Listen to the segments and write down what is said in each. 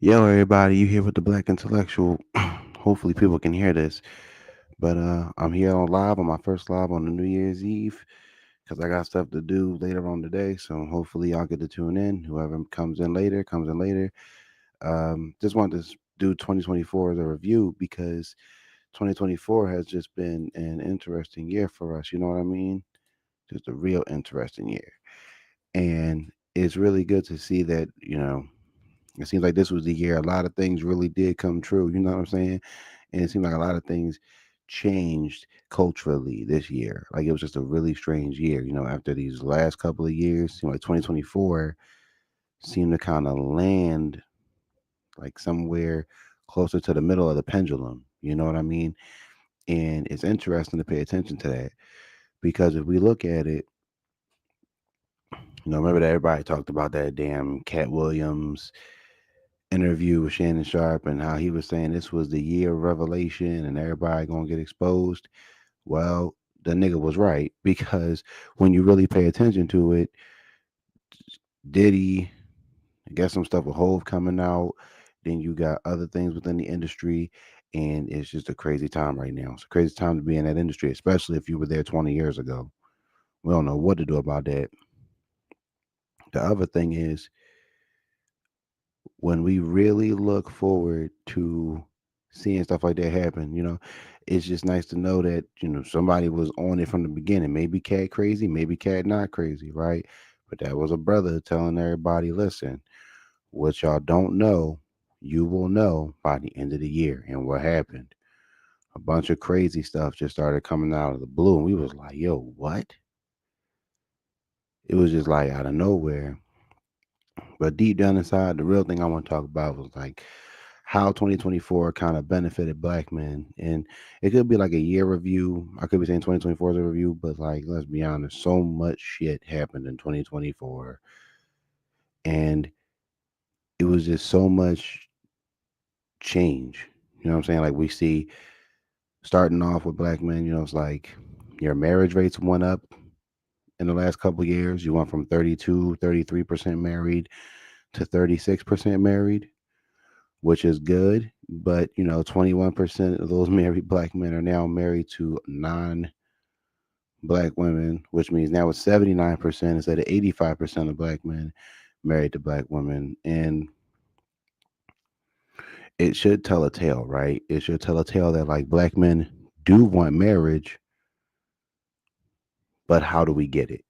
Yo, everybody, you here with the Black Intellectual. Hopefully, people can hear this. But I'm here on live on my first live on the New Year's Eve because I got stuff to do later on today. So hopefully, y'all get to tune in. Whoever comes in later, comes in later. Just wanted to do 2024 as a review because 2024 has just been an interesting year for us. You know what I mean? Just a real interesting year. And it's really good to see that, it seems like this was the year a lot of things really did come true. You know what I'm saying? And it seemed like a lot of things changed culturally this year. Like it was just a really strange year. After these last couple of years, seemed like 2024 seemed to kind of land like somewhere closer to the middle of the pendulum. You know what I mean? And it's interesting to pay attention to that because if we look at it, remember that everybody talked about that damn Cat Williams interview with Shannon Sharp and how he was saying this was the year of revelation and everybody gonna get exposed. Well, the nigga was right because when you really pay attention to it, Diddy, I guess some stuff with Hove coming out, then you got other things within the industry, and it's just a crazy time right now. It's a crazy time to be in that industry, especially if you were there 20 years ago. We don't know what to do about that. The other thing is when we really look forward to seeing stuff like that happen, it's just nice to know that, somebody was on it from the beginning. Maybe Cat crazy, maybe Cat not crazy, right? But that was a brother telling everybody, listen, what y'all don't know, you will know by the end of the year. And what happened? A bunch of crazy stuff just started coming out of the blue. And we was like, yo, what? It was just like out of nowhere. But deep down inside, the real thing I want to talk about was like how 2024 kind of benefited black men. And it could be like a year review. I could be saying 2024 is a review, but like, let's be honest, so much shit happened in 2024. And it was just so much change. You know what I'm saying? Like, we see starting off with black men, it's like your marriage rates went up in the last couple of years. You went from 32, 33% married to 36% married, which is good. But 21% of those married black men are now married to non-black women, which means now it's 79% instead of 85% of black men married to black women. And it should tell a tale, right? It should tell a tale that like black men do want marriage, but how do we get it?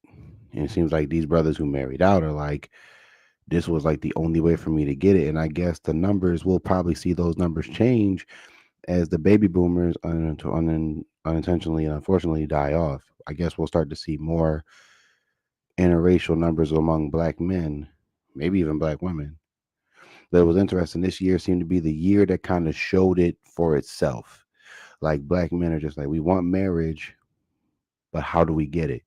And it seems like these brothers who married out are like, this was like the only way for me to get it. And I guess the numbers, we'll probably see those numbers change as the baby boomers unintentionally and unfortunately die off. I guess we'll start to see more interracial numbers among black men, maybe even black women. But it was interesting. This year seemed to be the year that kind of showed it for itself. Like black men are just like, we want marriage, but how do we get it?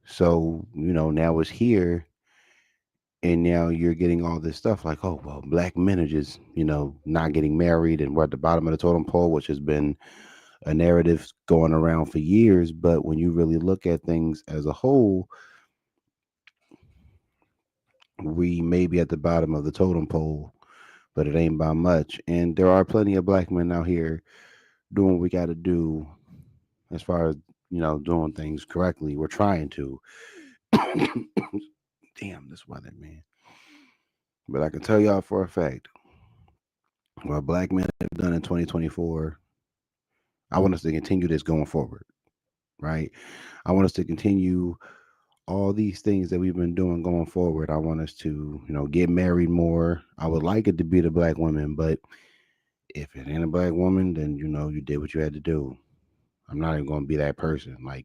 So, now it's here. And now you're getting all this stuff like, oh, well, black men are just, not getting married and we're at the bottom of the totem pole, which has been a narrative going around for years. But when you really look at things as a whole, we may be at the bottom of the totem pole, but it ain't by much. And there are plenty of black men out here doing what we got to do as far as, doing things correctly. We're trying to. Damn, this weather, man. But I can tell y'all for a fact what black men have done in 2024. I want us to continue this going forward, right? I want us to continue all these things that we've been doing going forward. I want us to, get married more. I would like it to be the black women, but if it ain't a black woman, then you did what you had to do. I'm not even going to be that person. Like,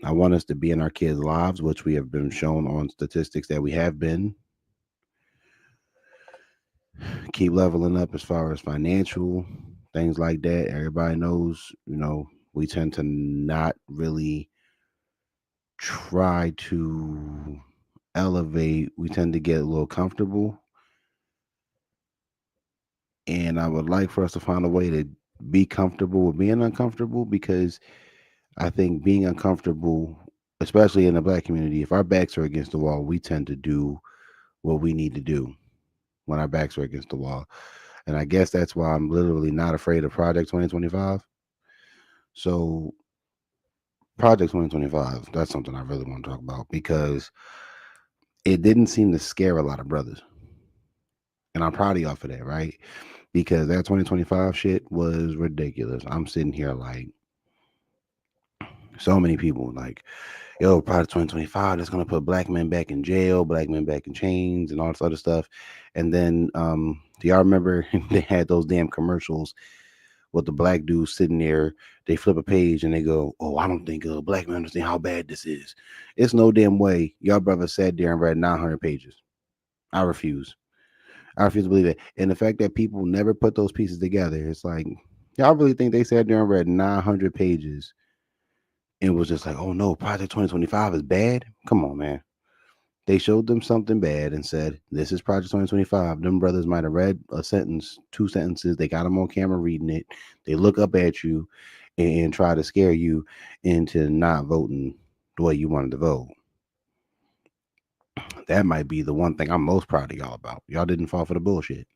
I want us to be in our kids' lives, which we have been shown on statistics that we have been. Keep leveling up as far as financial things like that. Everybody knows, we tend to not really try to elevate. We tend to get a little comfortable. And I would like for us to find a way to be comfortable with being uncomfortable because I think being uncomfortable, especially in the black community, if our backs are against the wall, we tend to do what we need to do. when our backs were against the wall. And I guess that's why I'm literally not afraid of Project 2025. So Project 2025, that's something I really want to talk about because it didn't seem to scare a lot of brothers. And I'm proud of y'all for that, right? Because that 2025 shit was ridiculous. I'm sitting here like so many people like, yo, Project 2025 that's gonna put black men back in jail, black men back in chains, and all this other stuff. And then, do y'all remember they had those damn commercials with the black dudes sitting there? They flip a page and they go, "Oh, I don't think black men understand how bad this is." It's no damn way y'all brother sat there and read 900 pages. I refuse. I refuse to believe it. And the fact that people never put those pieces together, it's like, y'all really think they sat there and read 900 pages and was just like, "Oh no, Project 2025 is bad"? Come on, man. They showed them something bad and said, "This is Project 2025." Them brothers might have read a sentence, two sentences. They got them on camera reading it. They look up at you and try to scare you into not voting the way you wanted to vote. That might be the one thing I'm most proud of y'all about. Y'all didn't fall for the bullshit.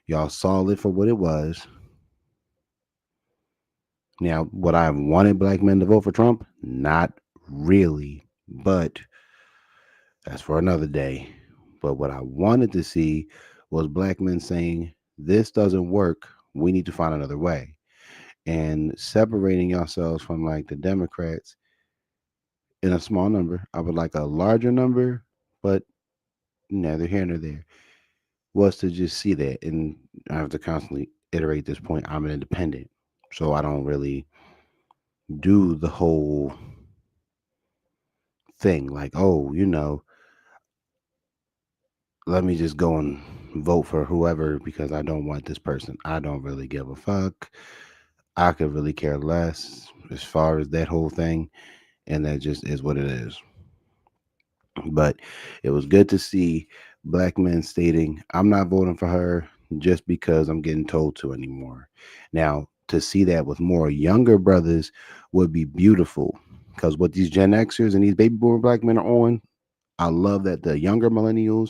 Y'all saw it for what it was. Now, would I have wanted black men to vote for Trump? Not really, but that's for another day. But what I wanted to see was black men saying, "This doesn't work. We need to find another way." And separating yourselves from like the Democrats in a small number. I would like a larger number, but neither here nor there. Was to just see that. And I have to constantly iterate this point. I'm an independent. So I don't really do the whole thing like, oh, let me just go and vote for whoever because I don't want this person. I don't really give a fuck. I could really care less as far as that whole thing. And that just is what it is. But it was good to see black men stating, "I'm not voting for her just because I'm getting told to anymore." Now, to see that with more younger brothers would be beautiful because what these Gen Xers and these baby boomer black men are on, I love that the younger millennials,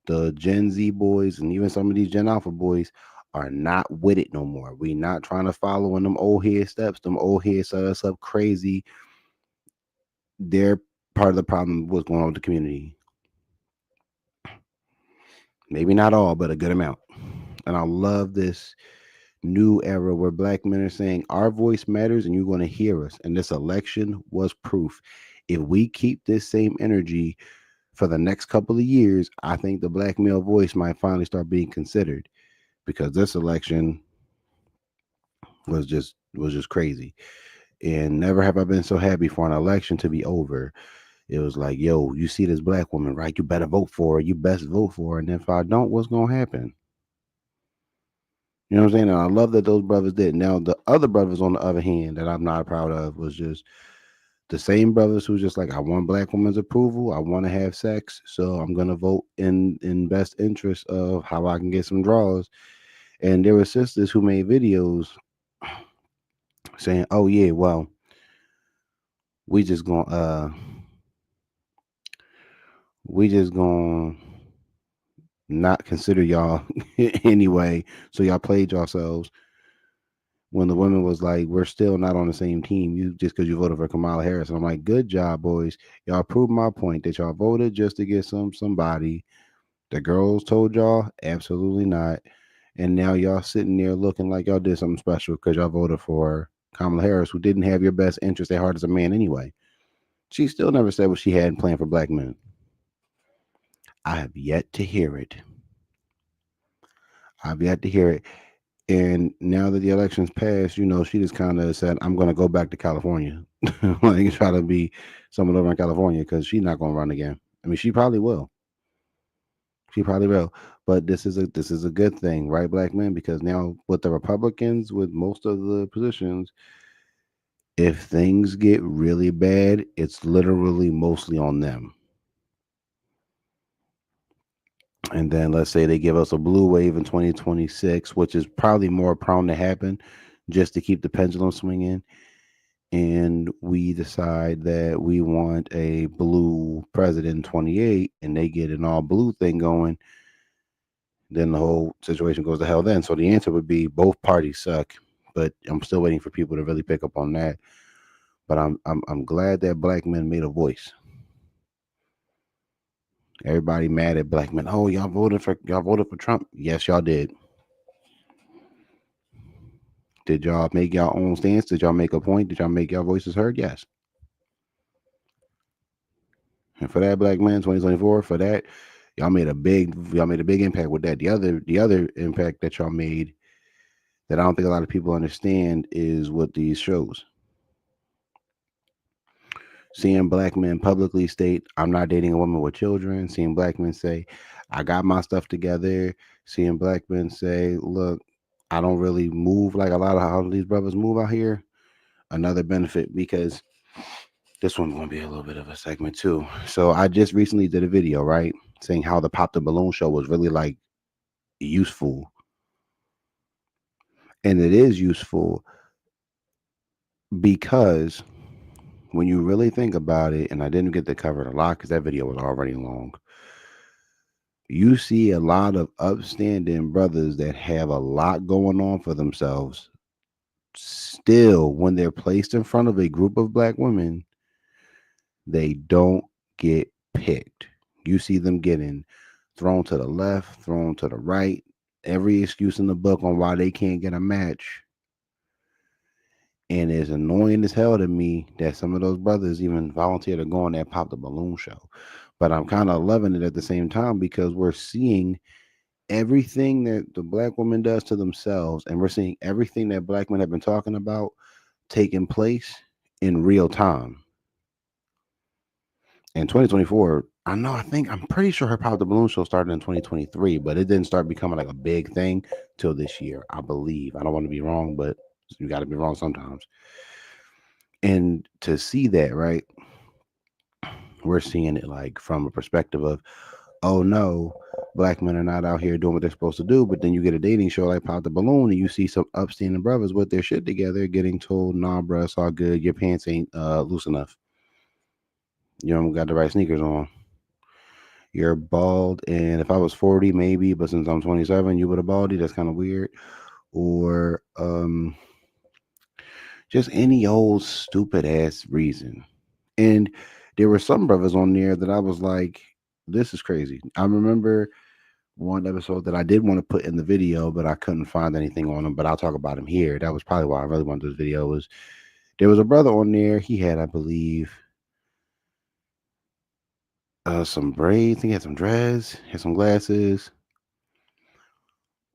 the Gen Z boys, and even some of these Gen Alpha boys are not with it no more. We not trying to follow in them old head steps. Them old heads set us up crazy. They're part of the problem with what's going on with the community. Maybe not all, but a good amount. And I love this new era where black men are saying our voice matters and you're going to hear us. And this election was proof. If we keep this same energy for the next couple of years, I think the black male voice might finally start being considered because this election was just crazy. And never have I been so happy for an election to be over. It was like, yo, you see this black woman, right? You better vote for her. You best vote for her. And if I don't, what's gonna happen? You know what I'm saying? And I love that those brothers did. Now the other brothers, on the other hand, that I'm not proud of was just the same brothers who just like, I want black women's approval. I want to have sex, so I'm gonna vote in best interest of how I can get some draws. And there were sisters who made videos saying, "Oh yeah, well, we just gonna we just gonna not consider y'all anyway. So y'all played yourselves." When the women was like, "We're still not on the same team. You just because you voted for Kamala Harris." And I'm like, "Good job, boys. Y'all proved my point that y'all voted just to get somebody. The girls told y'all absolutely not, and now y'all sitting there looking like y'all did something special because y'all voted for Kamala Harris, who didn't have your best interest at heart as a man anyway. She still never said what she had planned for black men. I have yet to hear it. I've yet to hear it. And now that the election's passed, she just kind of said, "I'm going to go back to California." Like, try to be someone over in California because she's not going to run again. I mean, she probably will. She probably will. But this is a good thing, right, black men? Because now with the Republicans, with most of the positions, if things get really bad, it's literally mostly on them. And then let's say they give us a blue wave in 2026, which is probably more prone to happen just to keep the pendulum swinging. And we decide that we want a blue president in 28 and they get an all blue thing going. then the whole situation goes to hell then. So the answer would be both parties suck. But I'm still waiting for people to really pick up on that. But I'm glad that black men made a voice. Everybody mad at black men. Oh, y'all voted for Trump. Yes, y'all did. Did y'all make y'all own stance? Did y'all make a point? Did y'all make y'all voices heard? Yes. And for that, black man, 2024, for that, y'all made a big impact with that. The other impact that y'all made that I don't think a lot of people understand is what these shows. Seeing black men publicly state, I'm not dating a woman with children. Seeing black men say, I got my stuff together. Seeing black men say, look, I don't really move like a lot of how these brothers move out here. Another benefit because this one's going to be a little bit of a segment too. So I just recently did a video, right? Saying how the Pop the Balloon show was really like useful. And it is useful because when you really think about it, and I didn't get to cover it a lot because that video was already long, you see a lot of upstanding brothers that have a lot going on for themselves. Still, when they're placed in front of a group of black women, they don't get picked. You see them getting thrown to the left, thrown to the right, every excuse in the book on why they can't get a match. And it's annoying as hell to me that some of those brothers even volunteer to go on that Pop the Balloon show. But I'm kind of loving it at the same time because we're seeing everything that the black woman does to themselves, and we're seeing everything that black men have been talking about taking place in real time. In 2024, I'm pretty sure her Pop the Balloon show started in 2023, but it didn't start becoming like a big thing till this year, I believe. I don't want to be wrong, but you got to be wrong sometimes. And to see that, right, we're seeing it like from a perspective of, oh no, black men are not out here doing what they're supposed to do. But then you get a dating show like Pop the Balloon, and you see some upstanding brothers with their shit together, getting told, "Nah, bro, it's all good. Your pants ain't loose enough. You don't got the right sneakers on. You're bald, and if I was 40, maybe, but since I'm 27, you with a baldy. That's kind of weird." Or just any old stupid ass reason. And there were some brothers on there that I was like, "This is crazy." I remember one episode that I did want to put in the video, but I couldn't find anything on him. But I'll talk about him here. That was probably why I really wanted this video. Was there was a brother on there? He had, I believe, some braids. He had some dreads, had some glasses,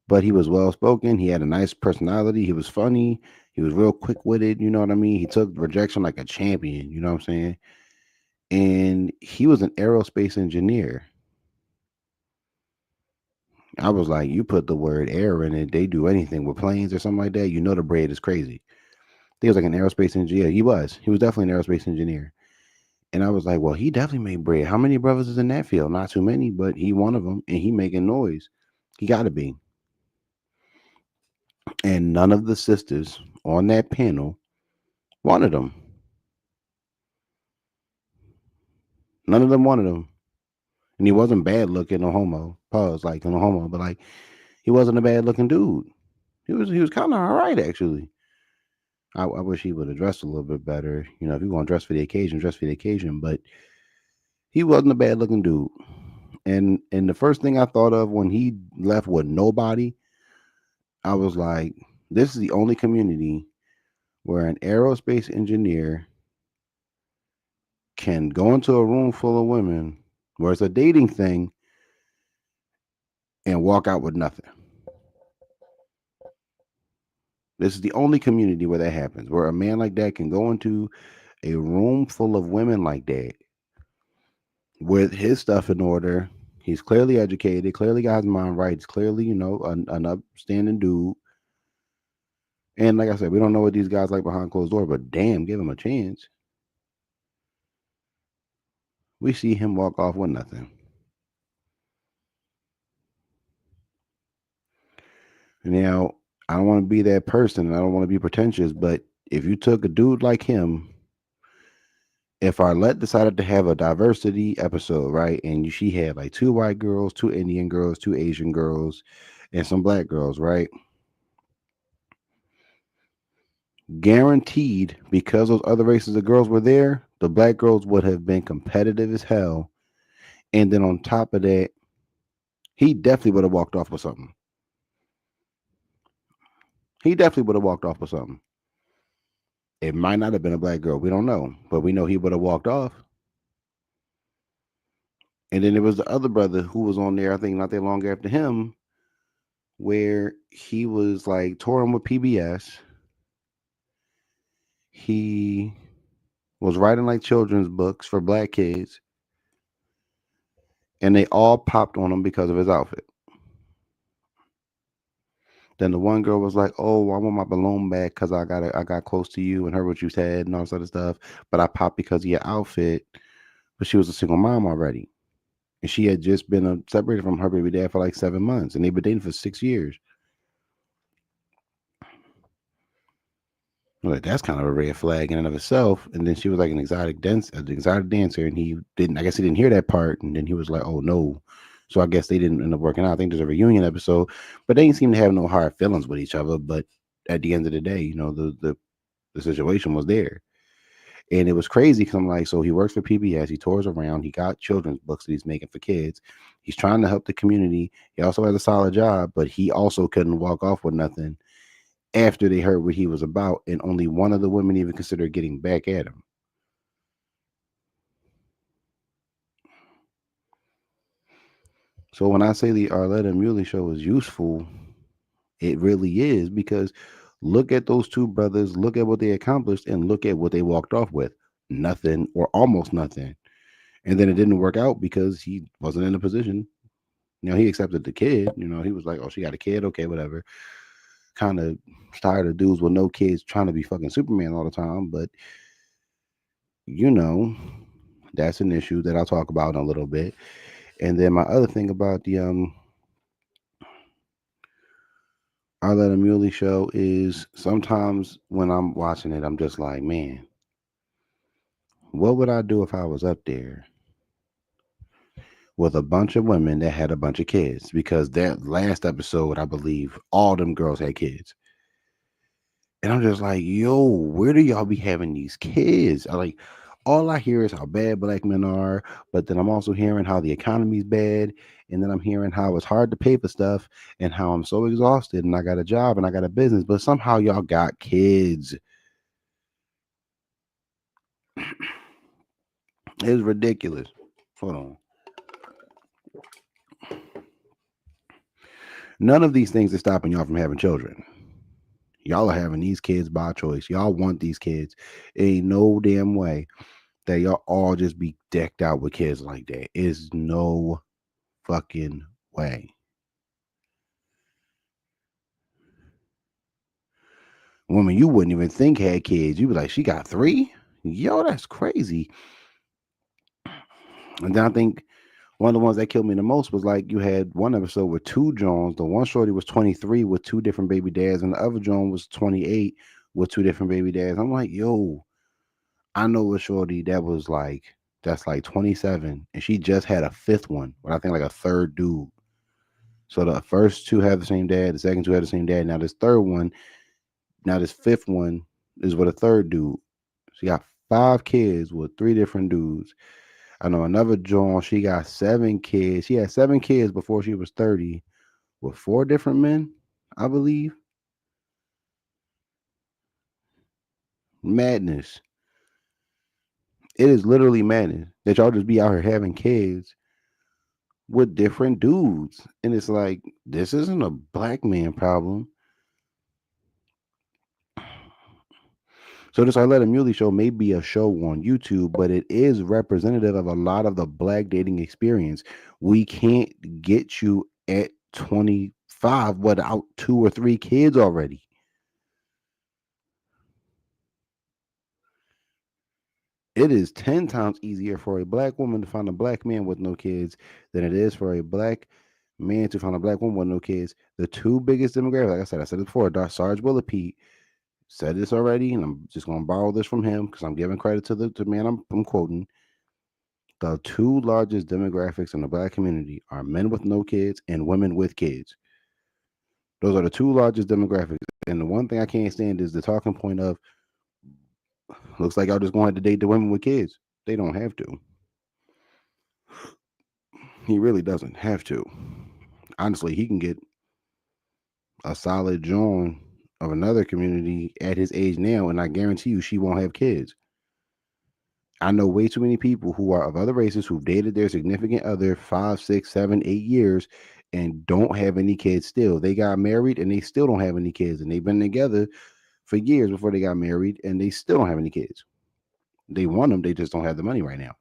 but he was well spoken. He had a nice personality. He was funny. He was real quick witted. You know what I mean? He took rejection like a champion. You know what I'm saying? And he was an aerospace engineer. I was like, you put the word air in it, they do anything with planes or something like that. You know the bread is crazy. He was like an aerospace engineer. He was. He was definitely an aerospace engineer. And I was like, well, he definitely made bread. How many brothers is in that field? Not too many, but he one of them, and he making noise. He got to be. And none of the sisters on that panel wanted him. None of them wanted him. And he wasn't bad looking, no homo. Pause, like no homo, but like he wasn't a bad looking dude. He was kind of all right actually. I wish he would have dressed a little bit better. You know, if you want to dress for the occasion, dress for the occasion. But he wasn't a bad looking dude. And the first thing I thought of when he left with nobody, I was like, this is the only community where an aerospace engineer can go into a room full of women where it's a dating thing and walk out with nothing. This is the only community where that happens, where a man like that can go into a room full of women like that with his stuff in order. He's clearly educated, clearly got his mind right. He's clearly, an upstanding dude. And like I said, we don't know what these guys like behind closed door, but damn, give him a chance. We see him walk off with nothing. Now, I don't want to be that person and I don't want to be pretentious, but if you took a dude like him If Arlette decided to have a diversity episode, right, and she had like two white girls, two Indian girls, two Asian girls, and some black girls, right, guaranteed because those other races of girls were there, the black girls would have been competitive as hell. And then on top of that, he definitely would have walked off with something. He definitely would have walked off with something. It might not have been a black girl. We don't know, but we know he would have walked off. And then there was the other brother who was on there, I think not that long after him, where he was like touring with PBS. He was writing like children's books for black kids, and they all popped on him because of his outfit. Then the one girl was like, "Oh, I want my balloon back because I got close to you and heard what you said and all this other stuff, but I popped because of your outfit." But she was a single mom already, and she had just been separated from her baby dad for like 7 months, and they've been dating for 6 years. I'm like, that's kind of a red flag in and of itself. And then she was like an exotic dancer, and he didn't. I guess he didn't hear that part, and then he was like, "Oh no." So I guess they didn't end up working out. I think there's a reunion episode, but they didn't seem to have no hard feelings with each other. But at the end of the day, the situation was there. And it was crazy because I'm like, so he works for PBS, he tours around, he got children's books that he's making for kids. He's trying to help the community. He also has a solid job, but he also couldn't walk off with nothing after they heard what he was about. And only one of the women even considered getting back at him. So when I say the Arletta Muley show is useful, it really is because look at those two brothers, look at what they accomplished, and look at what they walked off with nothing or almost nothing. And then it didn't work out because he wasn't in a position. He accepted the kid. He was like, "Oh, she got a kid. Okay, whatever." Kind of tired of dudes with no kids trying to be fucking Superman all the time. But you know, that's an issue that I'll talk about in a little bit. And then my other thing about the Arletta Muley show is sometimes when I'm watching it, I'm just like, man, what would I do if I was up there with a bunch of women that had a bunch of kids? Because that last episode, I believe, all them girls had kids. And I'm just like, yo, where do y'all be having these kids? All I hear is how bad black men are, but then I'm also hearing how the economy's bad, and then I'm hearing how it's hard to pay for stuff, and how I'm so exhausted, and I got a job and I got a business, but somehow y'all got kids. It's ridiculous. Hold on. None of these things are stopping y'all from having children. Y'all are having these kids by choice. Y'all want these kids. Ain't no damn way that y'all all just be decked out with kids like that. Is no fucking way. Women you wouldn't even think had kids. You be like, she got three? Yo, that's crazy. And then I think one of the ones that killed me the most was like you had one episode with two Jones. The one shorty was 23 with two different baby dads, and the other Joan was 28 with two different baby dads. I'm like, yo, I know a shorty that's like 27, and she just had a fifth one, but I think like a third dude. So the first two have the same dad, the second two have the same dad. Now this fifth one is with a third dude. She got five kids with three different dudes. I know another Joan, she got seven kids. She had seven kids before she was 30 with four different men, I believe. Madness. It is literally madness that y'all just be out here having kids with different dudes. And it's like, this isn't a black man problem. So this Arletta Muley show may be a show on YouTube, but it is representative of a lot of the black dating experience. We can't get you at 25 without two or three kids already. It is 10 times easier for a black woman to find a black man with no kids than it is for a black man to find a black woman with no kids. The two biggest demographics, like I said it before, Sarge Willapede said this already, and I'm just going to borrow this from him because I'm giving credit to the man I'm quoting. The two largest demographics in the black community are men with no kids and women with kids. Those are the two largest demographics. And the one thing I can't stand is the talking point of looks like y'all just going to date the women with kids. They don't have to. He really doesn't have to. Honestly, he can get a solid join of another community at his age now, and I guarantee you she won't have kids. I know way too many people who are of other races who've dated their significant other 5, 6, 7, 8 years and don't have any kids still. They got married and they still don't have any kids, and they've been together for years before they got married and they still don't have any kids. They want them, they just don't have the money right now.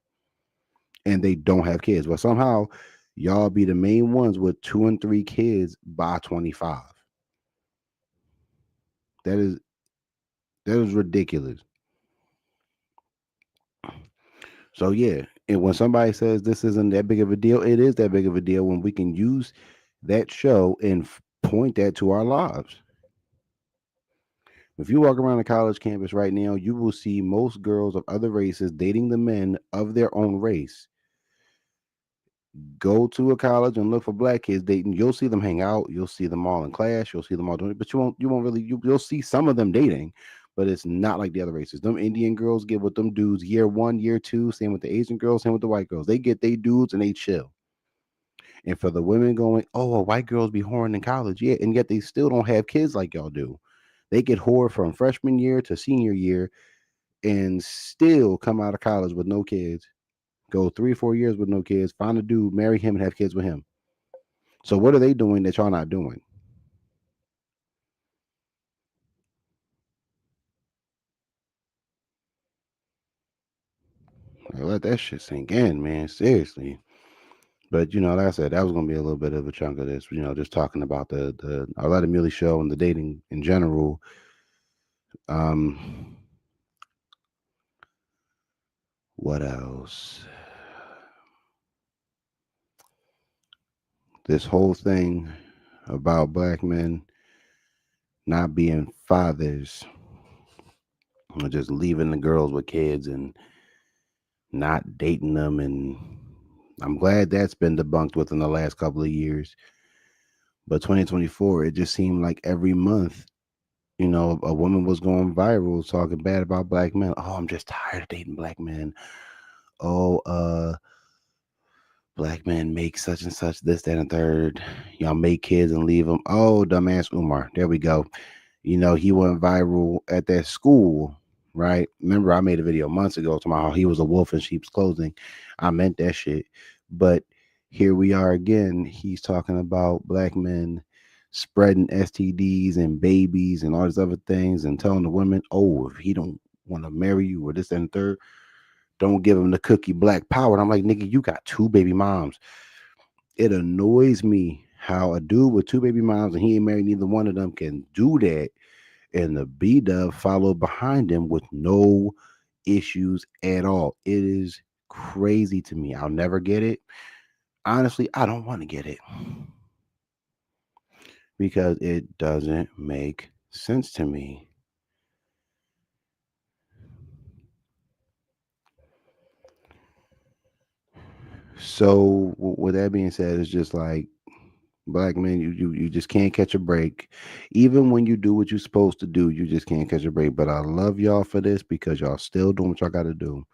And they don't have kids. But somehow y'all be the main ones with 2 and 3 kids by 25. That is that is ridiculous. So yeah, and when somebody says this isn't that big of a deal, it is that big of a deal when we can use that show and point that to our lives. If you walk around a college campus right now, you will see most girls of other races dating the men of their own race. Go to a college and look for black kids dating. You'll see them hang out. You'll see them all in class. You'll see them all doing it, but you won't really you'll see some of them dating, but it's not like the other races. Them Indian girls get with them dudes year one, year two. Same with the Asian girls. Same with the white girls. They get they dudes and they chill. And for the women going, oh, well, white girls be whoring in college, yeah, and yet they still don't have kids like y'all do. They get whore from freshman year to senior year and still come out of college with no kids. Go 3 or 4 years with no kids. Find a dude, marry him, and have kids with him. So what are they doing that y'all not doing? Like, let that shit sink in, man. Seriously. But like I said, that was gonna be a little bit of a chunk of this. Just talking about the Arletta Muley show and the dating in general. Um, what else? This whole thing about black men not being fathers, or just leaving the girls with kids and not dating them, and I'm glad that's been debunked within the last couple of years. But 2024, it just seemed like every month, a woman was going viral talking bad about black men. Oh, I'm just tired of dating black men. Oh, black men make such and such, this, that, and third. Y'all make kids and leave them. Oh, dumbass Umar. There we go. He went viral at that school, right? Remember, I made a video months ago talking about how he was a wolf in sheep's clothing. I meant that shit. But here we are again. He's talking about black men spreading STDs and babies and all these other things and telling the women, oh, if he don't want to marry you or this and third, don't give him the cookie black power. And I'm like, nigga, you got 2 baby moms. It annoys me how a dude with 2 baby moms and he ain't married neither one of them can do that, and the B Dub followed behind him with no issues at all. It is crazy to me. I'll never get it. Honestly, I don't want to get it because it doesn't make sense to me. So, with that being said, it's just like black men, you just can't catch a break. Even when you do what you're supposed to do, you just can't catch a break. But I love y'all for this because y'all still doing what y'all got to do.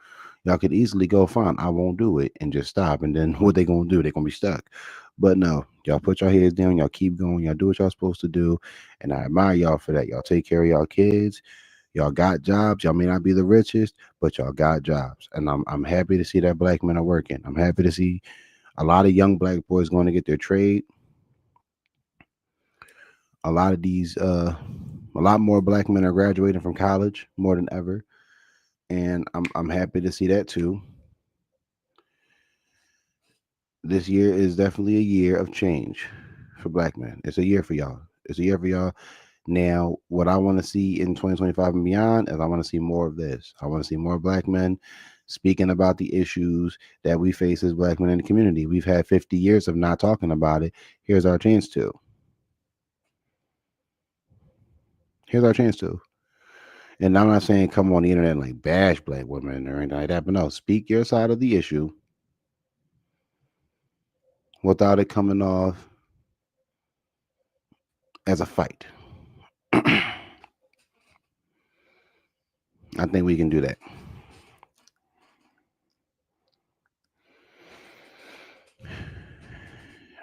Y'all could easily go, fine, I won't do it and just stop. And then what they gonna do? They gonna be stuck. But no, y'all put your heads down, y'all keep going, y'all do what y'all supposed to do. And I admire y'all for that. Y'all take care of y'all kids. Y'all got jobs. Y'all may not be the richest, but y'all got jobs. And I'm happy to see that black men are working. I'm happy to see a lot of young black boys going to get their trade. A lot of these a lot more black men are graduating from college more than ever. And I'm happy to see that too. This year is definitely a year of change for black men. It's a year for y'all. It's a year for y'all. Now, what I want to see in 2025 and beyond is I want to see more of this. I want to see more black men speaking about the issues that we face as black men in the community. We've had 50 years of not talking about it. Here's our chance to. Here's our chance to. And I'm not saying come on the internet and like bash black women or anything like that, but no, speak your side of the issue without it coming off as a fight. I think we can do that.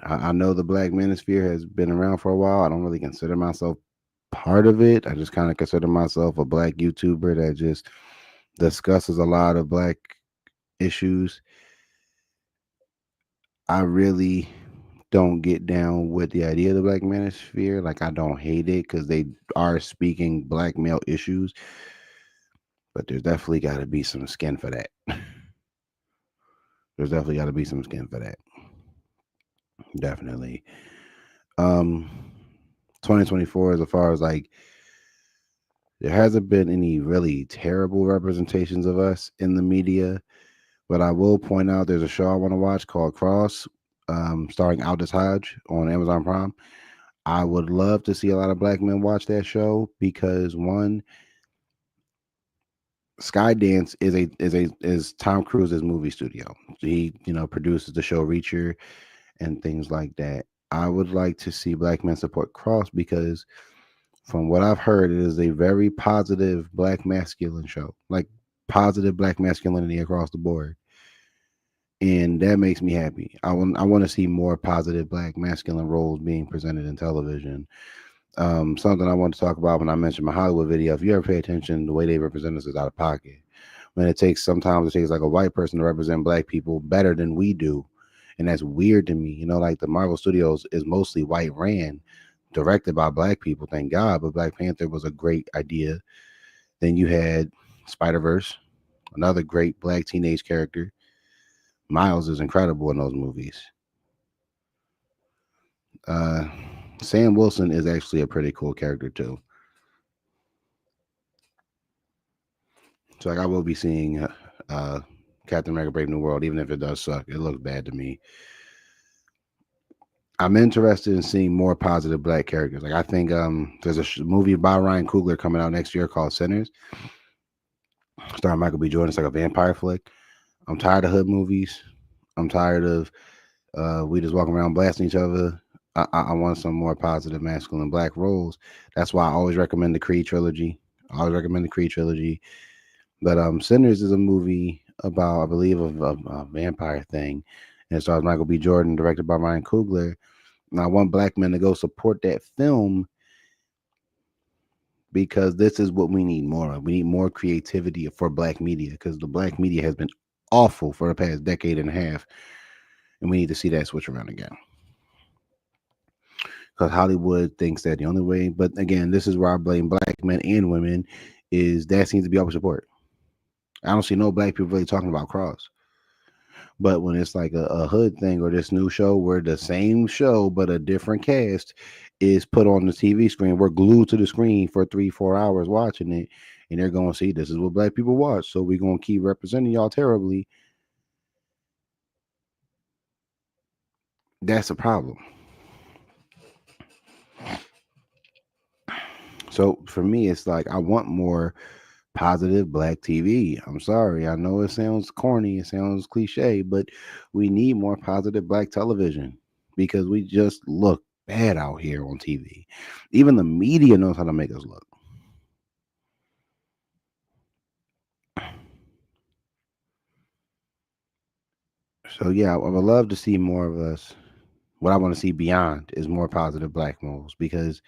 I know the Black Manosphere has been around for a while. I don't really consider myself part of it. I just kind of consider myself a black YouTuber that just discusses a lot of black issues. I really don't get down with the idea of the Black Manosphere. Like, I don't hate it because they are speaking black male issues, but there's definitely got to be some skin for that. There's definitely got to be some skin for that. Definitely. Um, 2024, as far as like, there hasn't been any really terrible representations of us in the media, but I will point out there's a show I want to watch called Cross, starring Aldous Hodge on Amazon Prime. I would love to see a lot of black men watch that show because one, Skydance is Tom Cruise's movie studio. He produces the show Reacher and things like that. I would like to see black men support Cross because from what I've heard, it is a very positive black masculine show, like positive black masculinity across the board, and that makes me happy. I want to see more positive black masculine roles being presented in television. Something I want to talk about when I mentioned my Hollywood video. If you ever pay attention, the way they represent us is out of pocket. When sometimes it takes like a white person to represent black people better than we do, and that's weird to me. Like the Marvel Studios is mostly white ran, directed by black people, thank God. But Black Panther was a great idea. Then you had Spider Verse, another great black teenage character. Miles is incredible in those movies. Uh, Sam Wilson is actually a pretty cool character too. So like I will be seeing uh, Captain America: Brave New World, even if it does suck. It looks bad to me. I'm interested in seeing more positive black characters. Like I think there's a movie by Ryan Coogler coming out next year called Sinners, starring Michael B. Jordan. It's like a vampire flick. I'm tired of hood movies. I'm tired of we just walking around blasting each other. I want some more positive masculine black roles. That's why I always recommend the Creed trilogy. I always recommend the Creed trilogy. But Sinners is a movie about, I believe, a vampire thing. And it stars Michael B. Jordan, directed by Ryan Coogler. And I want black men to go support that film because this is what we need more of. We need more creativity for black media because the black media has been awful for the past decade and a half. And we need to see that switch around again. Because Hollywood thinks that the only way, but again, this is where I blame black men and women, is that seems to be our support. I don't see no black people really talking about Cross. But when it's like a hood thing or this new show where the same show but a different cast is put on the TV screen, we're glued to the screen for 3-4 hours watching it, and they're going to see this is what black people watch. So we're going to keep representing y'all terribly. That's a problem. So for me, it's like I want more positive black TV. I'm sorry. I know it sounds corny, it sounds cliche, but we need more positive black television because we just look bad out here on TV. Even the media knows how to make us look. So yeah, I would love to see more of us. What I want to see beyond is more positive black roles because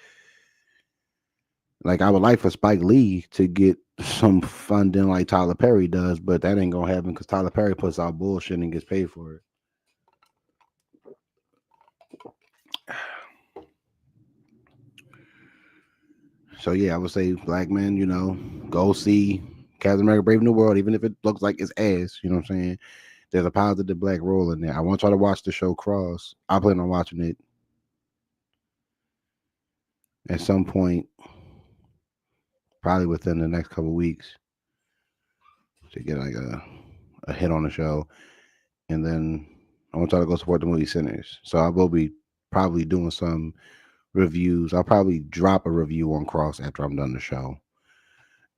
like I would like for Spike Lee to get some funding like Tyler Perry does, but that ain't gonna happen because Tyler Perry puts out bullshit and gets paid for it. So yeah, I would say black men, go see Captain America: Brave New World, even if it looks like it's ass. You know what I'm saying? There's a positive black role in there. I want y'all to watch the show Cross. I plan on watching it at some point, probably within the next couple weeks, to get like a hit on the show. And then I want y'all to go support the movie Sinners. So I will be probably doing some reviews. I'll probably drop a review on Cross after I'm done the show.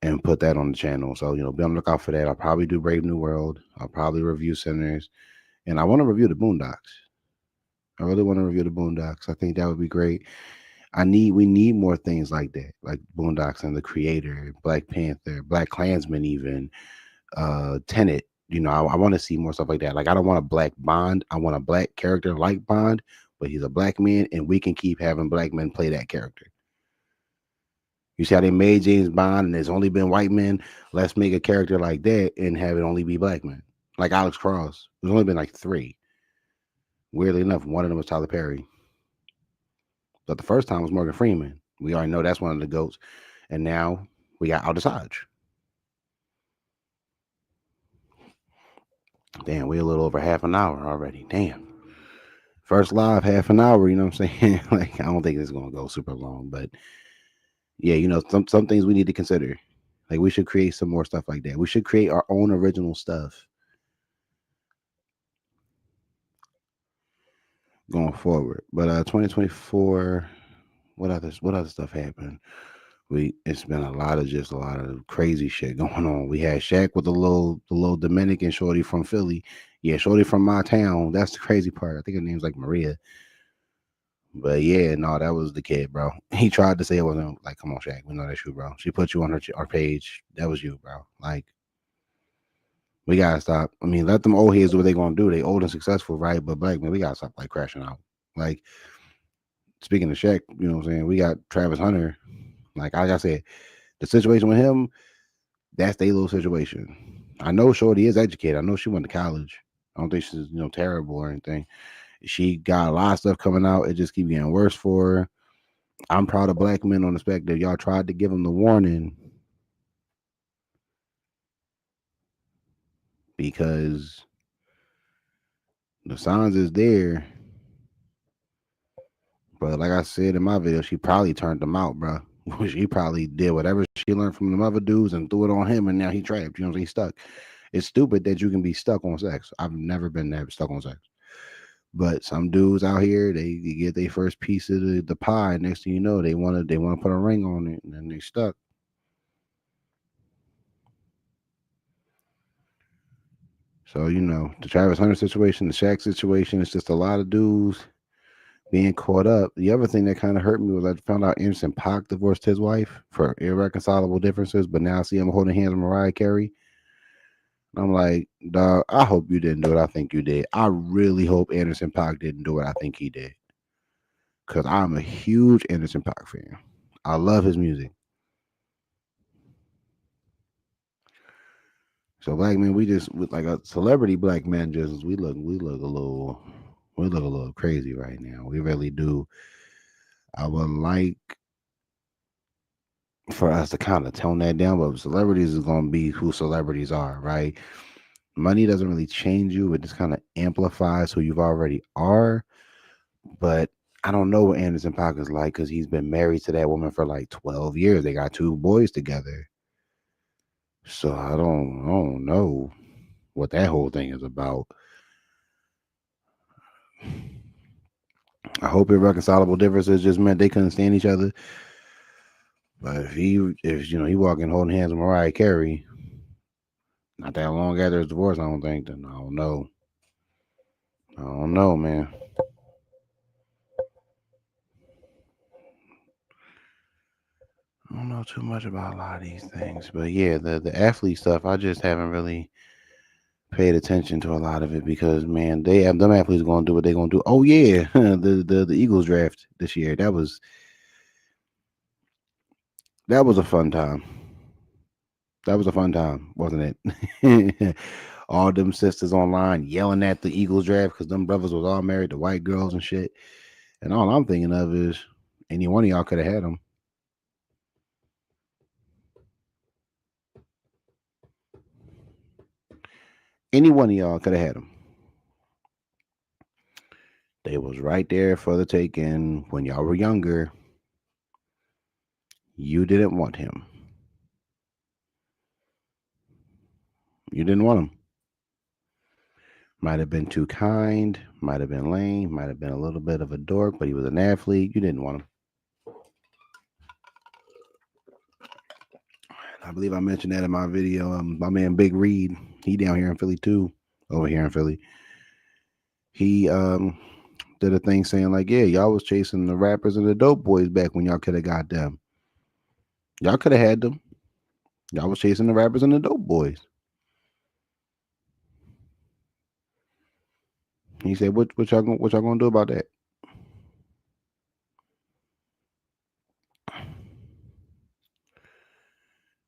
and put that on the channel. So, be on the lookout for that. I'll probably do Brave New World. I'll probably review Sinners. And I want to review the Boondocks. I really want to review the Boondocks. I think that would be great. We need more things like that, like Boondocks and the Creator, Black Panther, Black Klansman, even Tenet. I want to see more stuff like that. Like I don't want a black Bond. I want a black character like Bond, but he's a black man, and we can keep having black men play that character. You see how they made James Bond, and there's only been white men. Let's make a character like that and have it only be black men, like Alex Cross. There's only been like three. Weirdly enough, one of them was Tyler Perry, but the first time was Morgan Freeman. We already know that's one of the goats, and now we got Aldous. Damn, we're a little over half an hour already. Damn. First live, half an hour, you know what I'm saying? Like, I don't think it's going to go super long, but yeah, some things we need to consider. Like, we should create some more stuff like that. We should create our own original stuff going forward. But 2024, what other stuff happened? It's been a lot of crazy shit going on. We had Shaq with the little Dominican shorty from Philly. Yeah, shorty from my town. That's the crazy part. I think her name's like Maria. But yeah, no, that was the kid, bro. He tried to say it wasn't. Like, come on, Shaq, we know that's you, bro. She put you on our page. That was you, bro. Like, we gotta stop. I mean, let them old heads do what they gonna do. They old and successful, right? But black man, we gotta stop like crashing out. Like, speaking of Shaq, you know what I'm saying? We got Travis Hunter. Like I said, the situation with him, that's their little situation. I know Shorty is educated. I know she went to college. I don't think she's terrible or anything. She got a lot of stuff coming out. It just keeps getting worse for her. I'm proud of black men on the spectrum. Y'all tried to give them the warning because the signs is there. But like I said in my video, she probably turned them out, bro. She probably did whatever she learned from the other dudes and threw it on him, and now he trapped. You know, he's stuck. It's stupid that you can be stuck on sex. I've never been that stuck on sex. But some dudes out here, they get their first piece of the pie. Next thing you know, they wanna put a ring on it, and then they stuck. So the Travis Hunter situation, the Shaq situation, it's just a lot of dudes being caught up. The other thing that kind of hurt me was I found out Anderson Paak divorced his wife for irreconcilable differences, but now I see him holding hands with Mariah Carey. I'm like, dog, I hope you didn't do what I think you did. I really hope Anderson Paak didn't do what I think he did. Because I'm a huge Anderson Paak fan. I love his music. So black men, we just with like a celebrity black man just we look a little crazy right now. We really do. I would like for us to kind of tone that down, but celebrities is gonna be who celebrities are, right? Money doesn't really change you, it just kind of amplifies who you already are. But I don't know what Anderson Paak is like because he's been married to that woman for like 12 years. They got two boys together. So I don't know what that whole thing is about. I hope irreconcilable differences just meant they couldn't stand each other. But if he walking holding hands with Mariah Carey, not that long after his divorce, I don't think. Then I don't know. I don't know, man. I don't know too much about a lot of these things, but yeah, the athlete stuff, I just haven't really paid attention to a lot of it because man, they have them athletes going to do what they're going to do. Oh yeah, the Eagles draft this year that was a fun time. That was a fun time, wasn't it? All them sisters online yelling at the Eagles draft because them brothers was all married to white girls and shit. And all I'm thinking of is any one of y'all could have had them. Any one of y'all could have had them. They was right there for the taking when y'all were younger. You didn't want him. You didn't want him. Might have been too kind, might have been lame, might have been a little bit of a dork, but he was an athlete. You didn't want him. I believe I mentioned that in my video. My man Big Reed, he down here in Philly too. Over here in Philly, he did a thing saying like, yeah, y'all was chasing the rappers and the dope boys back when y'all could have got them. Y'all could have had them. Y'all was chasing the rappers and the dope boys. He said, what y'all gonna do about that?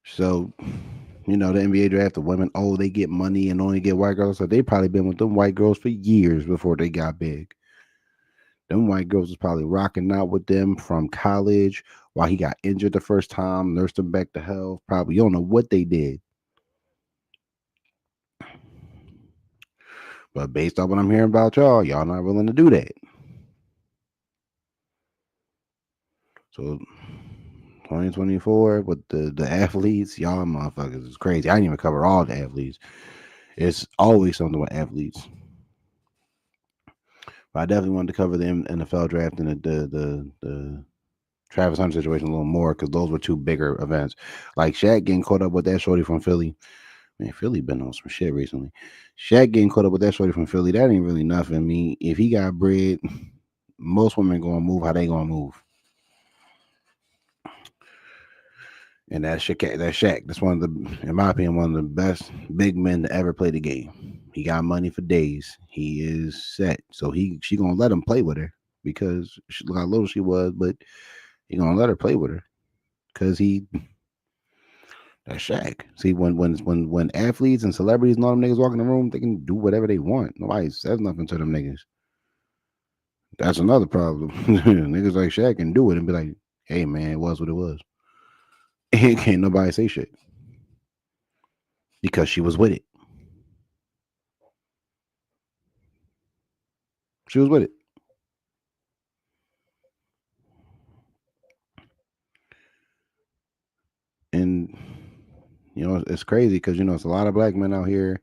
So, the NBA draft, the women, oh, they get money and only get white girls. So they probably been with them white girls for years before they got big. Them white girls was probably rocking out with them from college while he got injured the first time, nursed him back to health. Probably you don't know what they did. But based on what I'm hearing about y'all not willing to do that. So 2024 with the athletes, y'all motherfuckers is crazy. I didn't even cover all the athletes. It's always something with athletes. But I definitely wanted to cover the NFL draft and the Travis Hunter situation a little more because those were two bigger events. Like Shaq getting caught up with that shorty from Philly. Man, Philly been on some shit recently. Shaq getting caught up with that shorty from Philly, that ain't really nothing. I mean, if he got bread, most women gonna move how they gonna move. And Shaq. That's one of the, in my opinion, one of the best big men to ever play the game. He got money for days. He is set. So she gonna let him play with her because look how little she was, but he gonna let her play with her because that's Shaq. See, when athletes and celebrities and all them niggas walk in the room, they can do whatever they want. Nobody says nothing to them niggas. That's another problem. Niggas like Shaq can do it and be like, "Hey man, it was what it was." Can't nobody say shit because she was with it. She was with it, and it's crazy because it's a lot of black men out here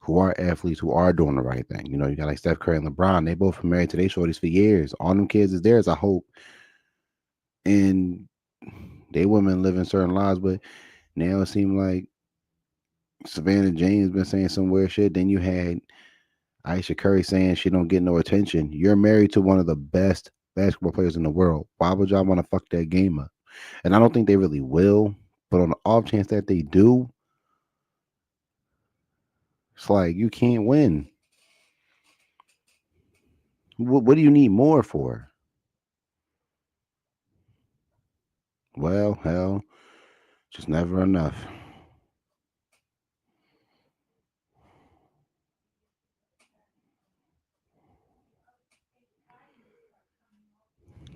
who are athletes who are doing the right thing. You got like Steph Curry and LeBron. They both been married to their shorties for years. All them kids is theirs, I hope, and they women living certain lives, but now it seems like Savannah James been saying some weird shit. Then you had Aisha Curry saying she don't get no attention. You're married to one of the best basketball players in the world. Why would y'all want to fuck that game up? And I don't think they really will. But on the off chance that they do, it's like you can't win. What do you need more for? Well, hell, just never enough.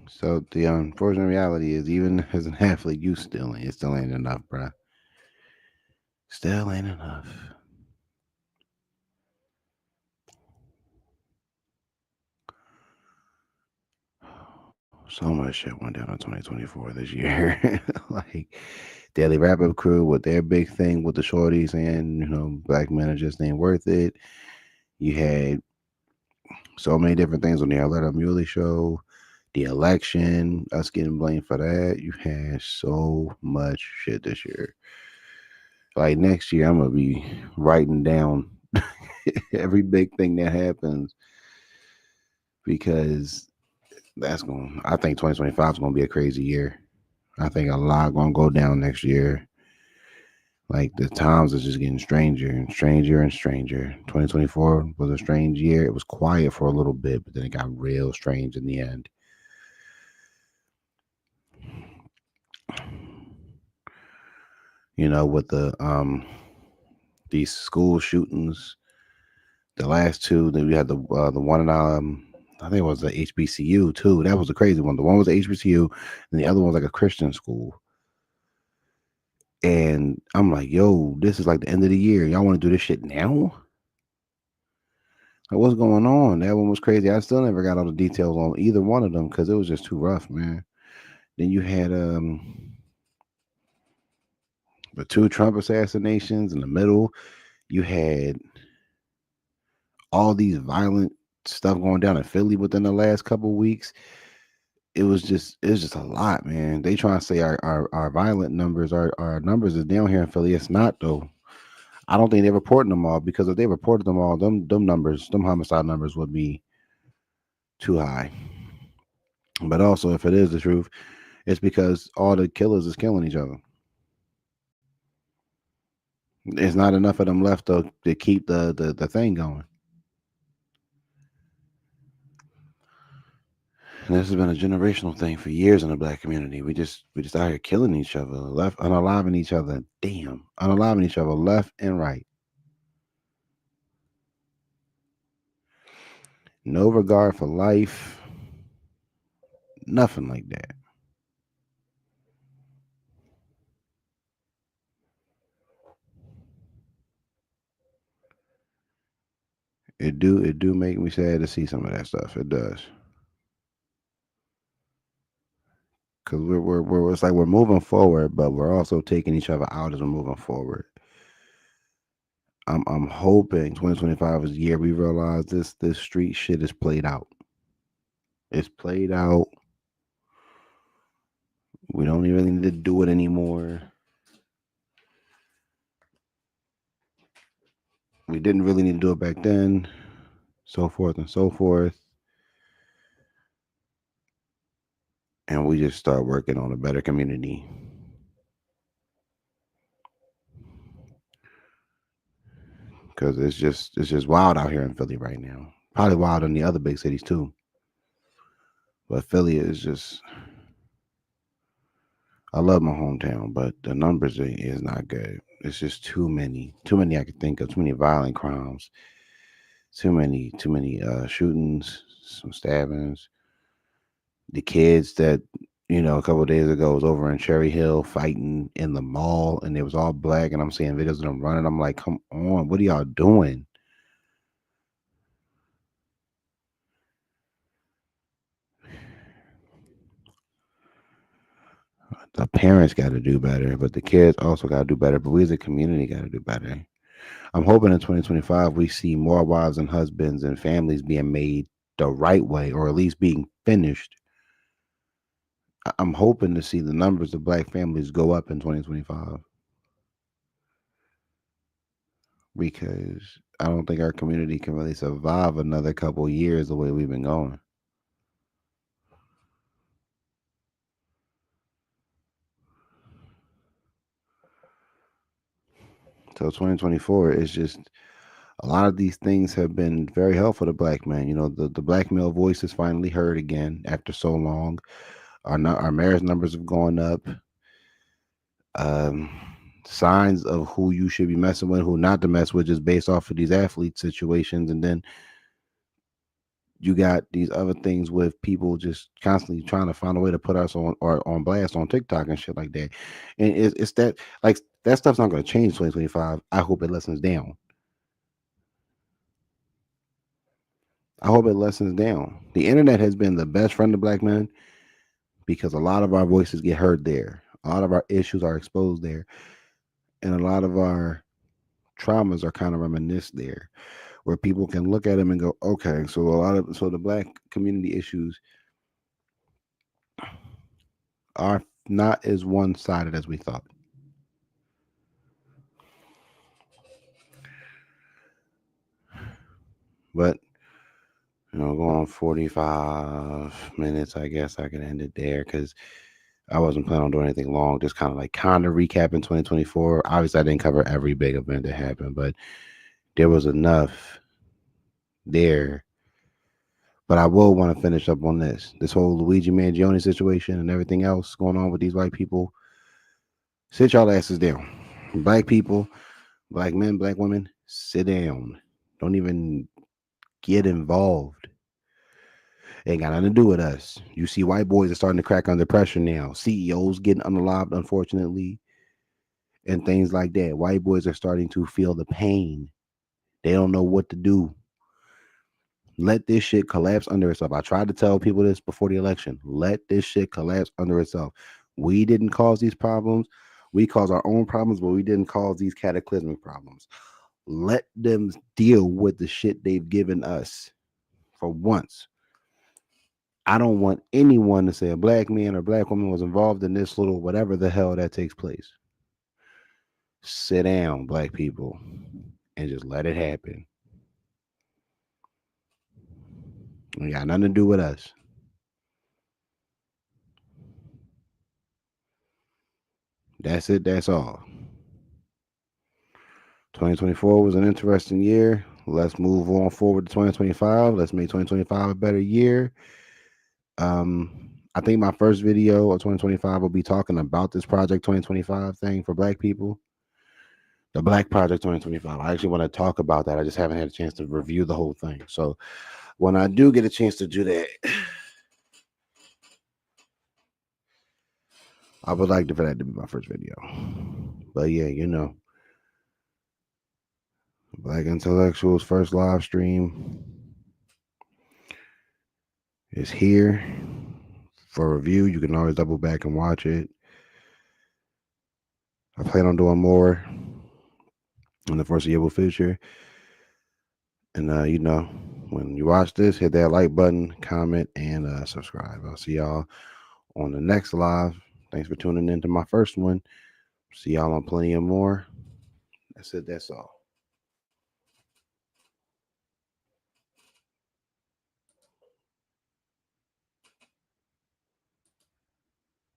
So the unfortunate reality is, even as an athlete, it still ain't enough, bruh. Still ain't enough. So much shit went down in 2024 this year. Like Daily Wrap Up Crew with their big thing with the shorties and black men are just ain't worth it. You had so many different things on the Aletta Muley show, the election, us getting blamed for that. You had so much shit this year. Like next year, I'm gonna be writing down every big thing that happens because I think 2025 is gonna be a crazy year. I think a lot gonna go down next year. Like the times is just getting stranger and stranger and stranger. 2024 was a strange year. It was quiet for a little bit, but then it got real strange in the end. With these school shootings, the last two, then we had the one in I think it was the HBCU too. That was a crazy one. The one was the HBCU, and the other one was like a Christian school. And I'm like, yo, this is like the end of the year. Y'all want to do this shit now? Like, what's going on? That one was crazy. I still never got all the details on either one of them because it was just too rough, man. Then you had the two Trump assassinations in the middle. You had all these violent stuff going down in Philly within the last couple of weeks. it was just a lot, man. They trying to say our violent numbers, our numbers is down here in Philly. It's not though. I don't think they're reporting them all because if they reported them all, them numbers, them homicide numbers would be too high. But also, if it is the truth, it's because all the killers is killing each other. There's not enough of them left to keep the thing going. And this has been a generational thing for years in the black community. We just out here killing each other, left unaliving each other. Damn, unaliving each other left and right. No regard for life, nothing like that. It do make me sad to see some of that stuff. It does, because we're it's like we're moving forward, but we're also taking each other out as we're moving forward. I'm hoping 2025 is the year we realize this street shit is played out. It's played out. We don't even need to do it anymore. We didn't really need to do it back then, so forth and so forth. And we just start working on a better community. Because it's just wild out here in Philly right now. Probably wild in the other big cities too. But Philly is just, I love my hometown, but the numbers is not good. It's just too many I could think of, too many violent crimes, too many shootings, some stabbings. The kids that a couple of days ago was over in Cherry Hill fighting in the mall, and they was all black, and I'm seeing videos of them running. I'm like, come on, what are y'all doing? The parents got to do better, but the kids also got to do better. But we as a community got to do better. I'm hoping in 2025 we see more wives and husbands and families being made the right way, or at least being finished. I'm hoping to see the numbers of black families go up in 2025 because I don't think our community can really survive another couple years the way we've been going. So 2024 is just a lot of these things have been very helpful to black men. The black male voice is finally heard again after so long. Our marriage numbers have gone up. Um, Signs of who you should be messing with, who not to mess with, just based off of these athlete situations, and then you got these other things with people just constantly trying to find a way to put us on or on blast on TikTok and shit like that. And it's that like that stuff's not going to change 2025. I hope it lessens down. I hope it lessens down. The internet has been the best friend of black men because a lot of our voices get heard there. A lot of our issues are exposed there. And a lot of our traumas are kind of reminisced there, where people can look at them and go, okay, so the black community issues are not as one sided as we thought. But going on 45 minutes, I guess I can end it there because I wasn't planning on doing anything long. Just kind of recapping 2024. Obviously, I didn't cover every big event that happened, but there was enough there. But I will want to finish up on this whole Luigi Mangione situation and everything else going on with these white people. Sit y'all asses down. Black people, black men, black women, sit down. Don't even get involved. Ain't got nothing to do with us. You see, white boys are starting to crack under pressure now. CEOs getting unalived, unfortunately, and things like that. White boys are starting to feel the pain. They don't know what to do. Let this shit collapse under itself. I tried to tell people this before the election. Let this shit collapse under itself. We didn't cause these problems. We caused our own problems, but we didn't cause these cataclysmic problems. Let them deal with the shit they've given us for once. I don't want anyone to say a black man or black woman was involved in this little whatever the hell that takes place. Sit down, black people, and just let it happen. It got nothing to do with us. That's it. That's all. 2024 was an interesting year. Let's move on forward to 2025. Let's make 2025 a better year. I think my first video of 2025 will be talking about this Project 2025 thing for black people. The Black Project 2025. I actually want to talk about that. I just haven't had a chance to review the whole thing. So when I do get a chance to do that, I would like for that to be my first video. But yeah, Black Intellectuals first live stream is here for review. You can always double back and watch it. I plan on doing more in the foreseeable future. And when you watch this, hit that like button, comment, and subscribe. I'll see y'all on the next live. Thanks for tuning in to my first one. See y'all on plenty of more. That's it. That's all.